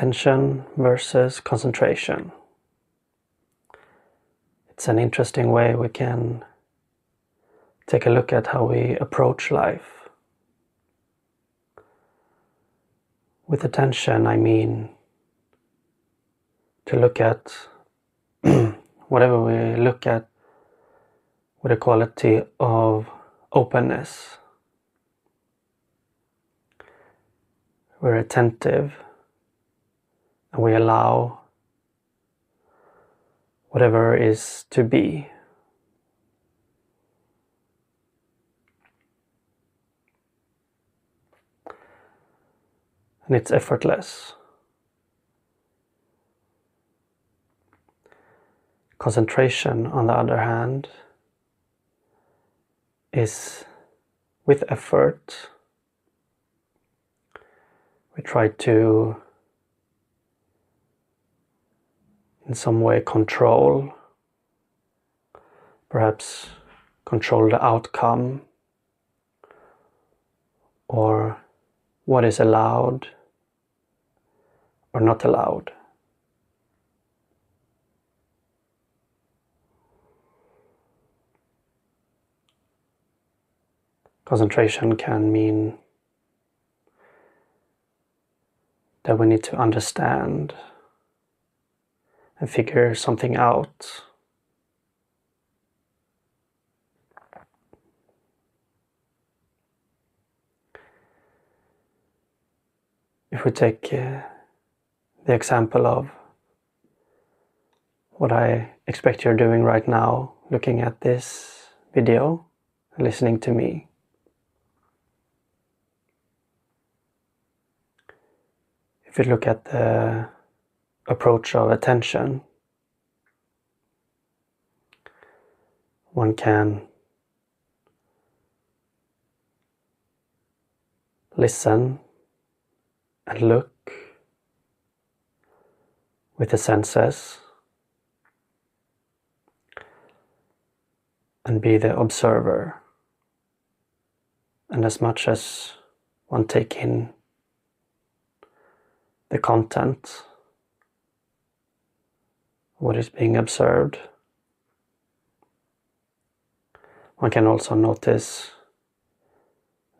Attention versus concentration. It's an interesting way we can take a look at how we approach life. With attention, I mean to look at whatever we look at with a quality of openness. We're attentive and we allow whatever is to be. And it's effortless. Concentration, on the other hand, is with effort. We try to, in some way, control, perhaps control the outcome, or what is allowed or not allowed. Concentration can mean that we need to understand and figure something out. If we take the example of what I expect you're doing right now, looking at this video and listening to me. If you look at the approach of attention, one can listen and look with the senses and be the observer. And as much as one take in the content, what is being observed, one can also notice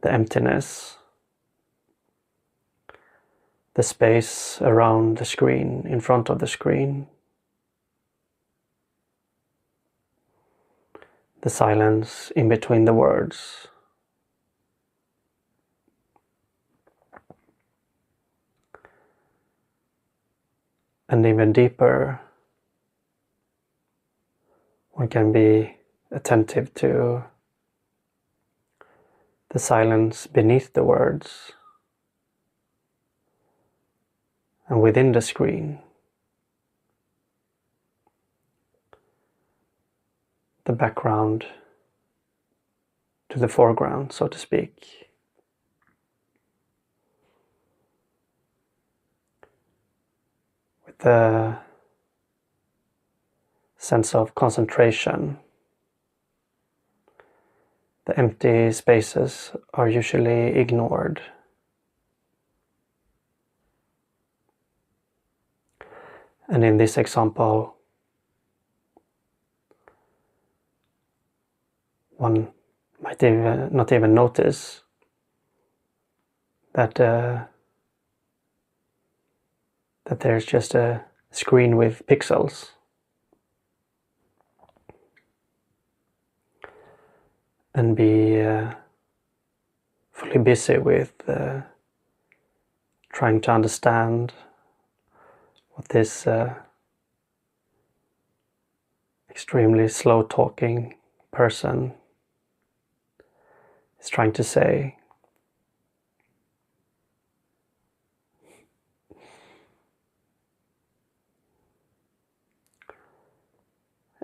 the emptiness, the space around the screen, in front of the screen, the silence in between the words. And even deeper, one can be attentive to the silence beneath the words and within the screen. The background to the foreground, so to speak. With the sense of concentration, the empty spaces are usually ignored. And in this example, one might not even notice that there's just a screen with pixels. And be fully busy with trying to understand what this extremely slow talking person is trying to say.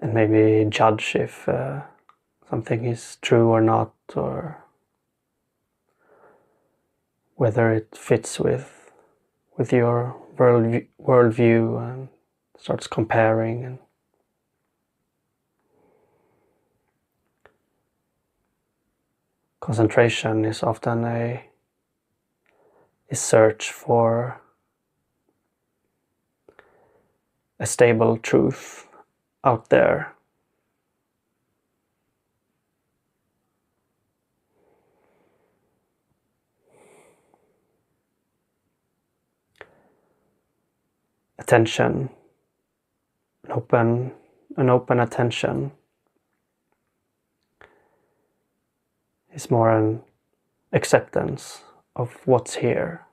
And maybe judge if something is true or not, or whether it fits with your worldview, and starts comparing. And concentration is often a search for a stable truth out there. Attention, an open attention is more an acceptance of what's here.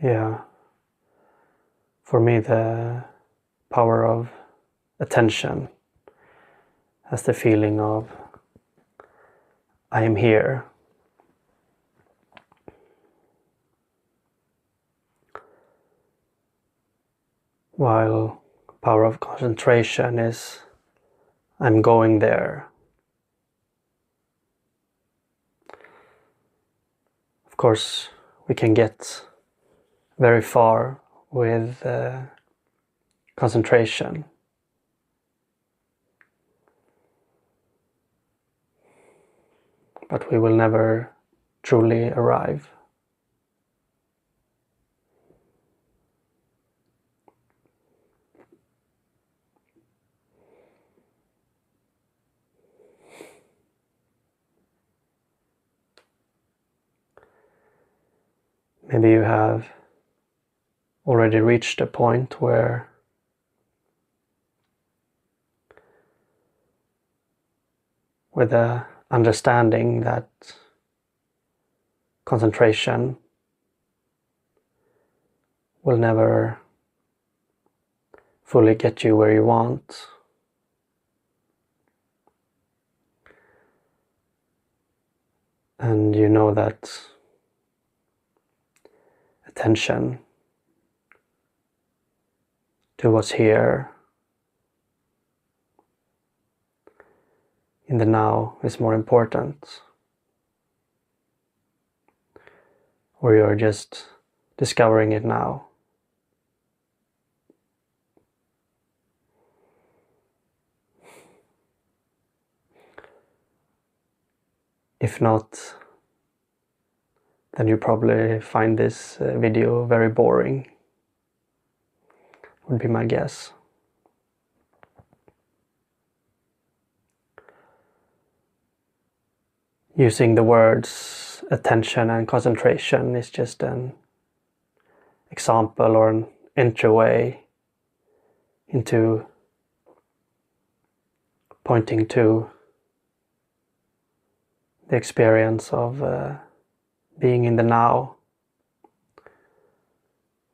Yeah, for me the power of attention has the feeling of I am here. While power of concentration is I'm going there. Of course, we can get very far with concentration. But we will never truly arrive. Maybe you have already reached a point where with the understanding that concentration will never fully get you where you want. And you know that attention to what's here in the now is more important. Or you're just discovering it now. If not, then you probably find this video very boring, would be my guess. Using the words attention and concentration is just an example or an entryway into pointing to the experience of being in the now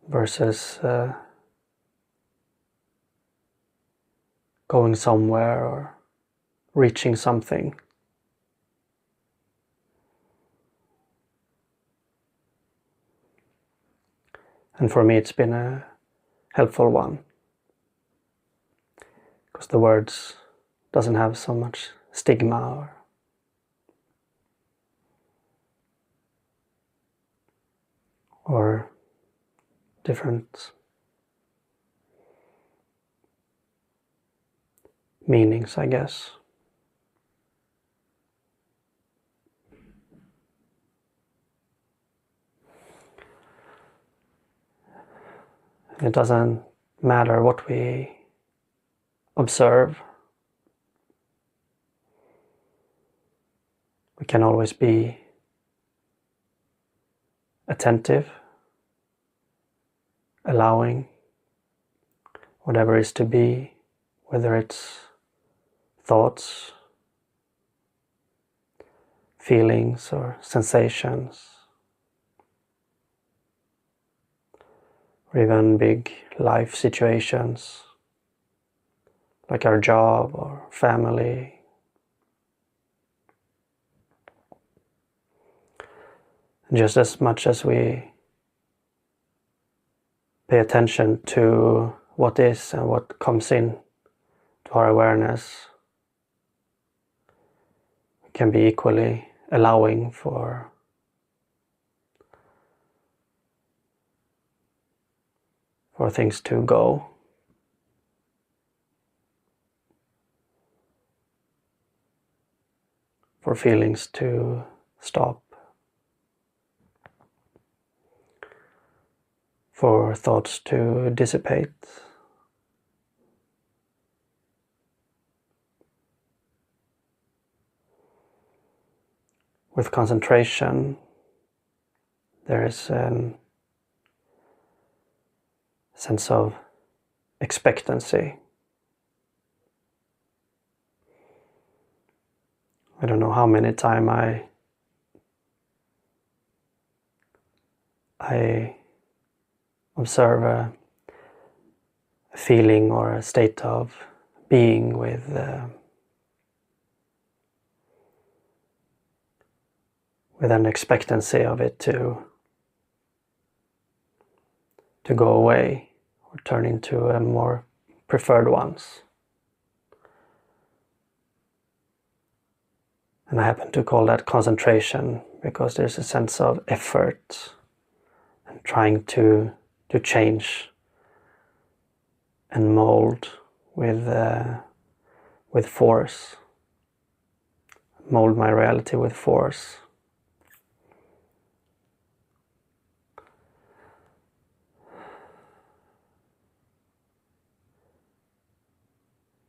versus going somewhere or reaching something. And for me it's been a helpful one, because the words doesn't have so much stigma or different meanings, I guess. It doesn't matter what we observe. We can always be attentive, allowing whatever is to be, whether it's thoughts, feelings, or sensations, or even big life situations like our job or family. And just as much as we pay attention to what is and what comes in to our awareness, we can be equally allowing for things to go. for feelings to stop, for thoughts to dissipate. With concentration, there is a sense of expectancy. I don't know how many times I observe a feeling or a state of being with an expectancy of it to go away or turn into a more preferred ones. And I happen to call that concentration because there's a sense of effort and trying to change and mold with force, mold my reality with force.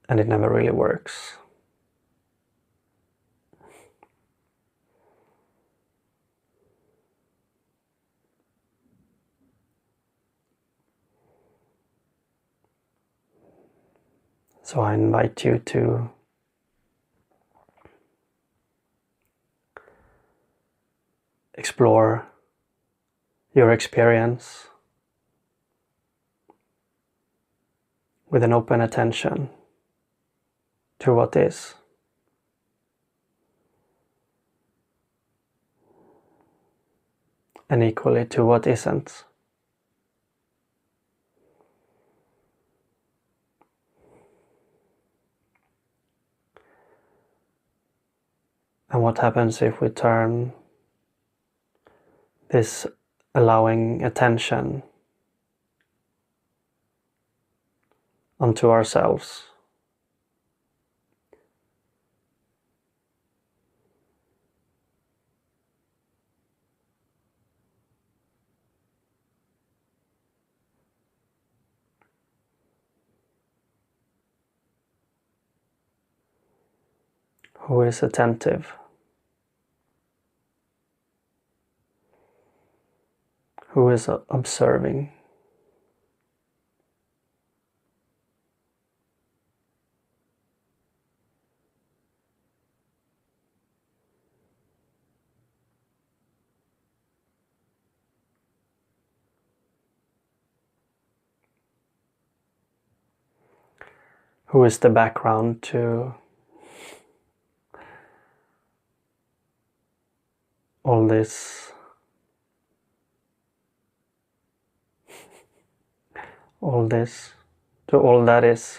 And it never really works. So I invite you to explore your experience with an open attention to what is. And equally to what isn't. And what happens if we turn this allowing attention onto ourselves? Who is attentive? Who is observing? Who is the background to all this, to all that is?